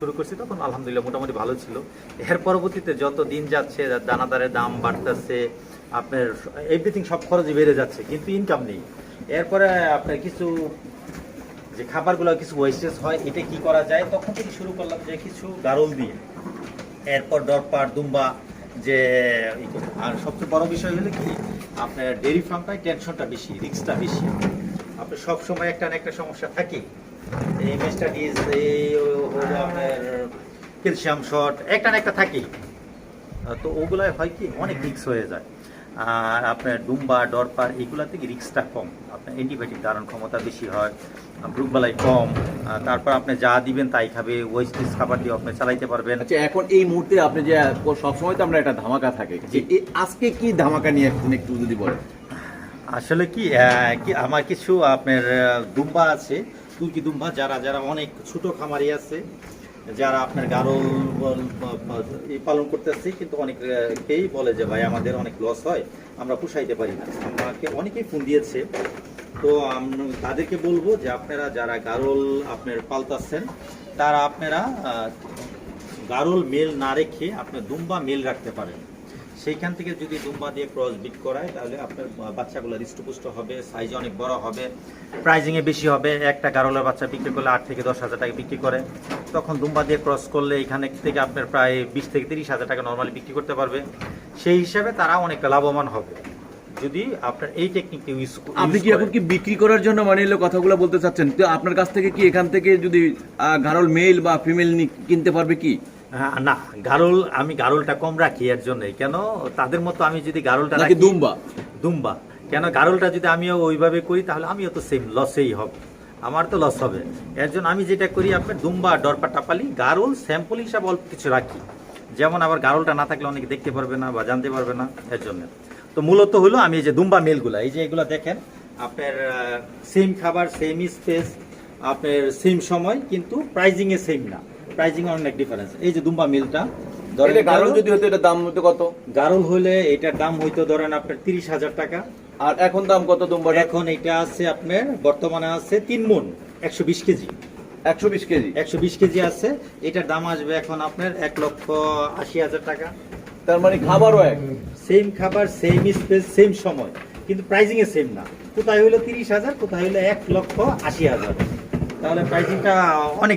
শুরু করছি তখন আলহামদুলিল্লাহ মোটামুটি ভালো ছিল। এর পরবর্তীতে যত দিন যাচ্ছে দানাদারের দাম বাড়তেছে, আপনার এভরিথিং সব খরচই বেড়ে যাচ্ছে, কিন্তু ইনকাম নেই। এরপরে আপনার কিছু যে খাবারগুলো কিছু ওয়েস্টেজ হয়, এটা কি করা যায়, তখন থেকে শুরু করলাম যে কিছু গারল দিয়ে, এরপর দরপার দুম্বা যে আর সবচেয়ে বড় বিষয় হলো কি, আপনার ডেয়ারি ফার্মটায় টেনশনটা বেশি, রিস্কটা বেশি। আপনার সবসময় একটা না একটা সমস্যা থাকে, এই মেস্টাডিজ, এই হলো আপনার ক্যালসিয়াম শর্ট, একটা না একটা থাকেই। তো ওগুলাই হয় কি অনেক রিস্ক হয়ে যায়। আর আপনার ডুম্বা ডরপার এগুলা থেকে রিস্কটা কম, আপনার অ্যান্টিবায়োটিক ধারণ ক্ষমতা বেশি হয়, রোগবালাই কম। তারপর আপনি যা দিবেন তাই খাবে, ওয়েস্টেজ খাবার দিয়ে আপনি চালাইতে পারবেন। আচ্ছা, এখন এই মুহূর্তে আপনি যে সবসময় তো আমরা একটা ধামাকা থাকে, যে আজকে কি ধামাকা নিয়ে আসছেন একটু যদি বলেন। আসলে কি আমার কিছু আপনার দুম্বা আছে, তুর্কি দুম্বা, যারা যারা অনেক ছোট খামারি আছে, যারা আপনার গারল পালন করতেছে, কিন্তু অনেকেই বলে যে ভাই আমাদের অনেক লস হয়, আমরা পুষাইতে পারি না। আমাকে অনেকেই ফোন দিয়েছে। তো তাদেরকে বলবো যে আপনারা যারা গারল আপনার পালতাছেন, তারা আপনারা গারল মেল না রেখে আপনার দুম্বা মেল রাখতে পারেন। সেইখান থেকে যদি দুম্বা দিয়ে ক্রস বিট করায়, তাহলে আপনার বাচ্চাগুলো হৃষ্টপুষ্ট হবে, সাইজ অনেক বড় হবে, প্রাইজিংয়ে বেশি হবে। একটা গারলের বাচ্চা বিক্রি করলে 8 থেকে 10 হাজার টাকা বিক্রি করে, তখন দুম্বা দিয়ে ক্রস করলে এখানে থেকে আপনার প্রায় 20 থেকে 30 হাজার টাকা নর্মালি বিক্রি করতে পারবে। সেই হিসাবে তারা অনেক লাভবান হবে যদি আপনার এই টেকনিকটি ইউজ করেন। আপনি কি এখন কি বিক্রি করার জন্য মানে এলো কথাগুলো বলতে চাচ্ছেন? তো আপনার কাছ থেকে কি এখান থেকে যদি গারল মেল বা ফিমেল কিনতে পারবে কি? না, আমি গারলটা কম রাখি এর জন্যই। কেন তাদের মতো আমি যদি গারলটা নাকি রাখি, দুম্বা কেন গারলটা যদি আমিও ওইভাবে করি, তাহলে আমিও তো সেম লসেই হব, আমার তো লস হবে। এর জন্য আমি যেটা করি, আপনার দুম্বা ডরপা টাপালি গারল স্যাম্পল হিসাবে অল্প কিছু রাখি, যেমন আবার গারলটা না থাকলে অনেকে দেখতে পারবে না বা জানতে পারবে না, এর জন্য। তো মূলত হলো আমি এই যে দুম্বা মেলগুলা, এই যে এগুলা দেখেন, আপনার সেম খাবার, সেম স্পেস, আপনার সেম সময়, কিন্তু প্রাইজিংয়ে সেম না, প্রাইজিং অনেক ডিফারেন্স। এই যে দুম্বা মিলটা ধরেন, গারল যদি হতো এটা দাম হতো কত? গারল হলে এটার দাম হইতো ধরেন আপনার 30,000 টাকা। আর এখন দাম কত দুম্বা? এখন এটা আছে আপনার বর্তমানে আছে 3 মণ 120 কেজি, 120 কেজি 120 কেজি আছে। এটার দাম আসবে এখন আপনার 1,80,000 টাকা। তার মানে খাবারও এক, সেম খাবার, সেম স্পেস, সেম সময়, কিন্তু প্রাইজিং এ সেম না। কোথায় হলো 30,000, কোথায় হলো 1,80,000, তাহলে প্রাইজিংটা অনেক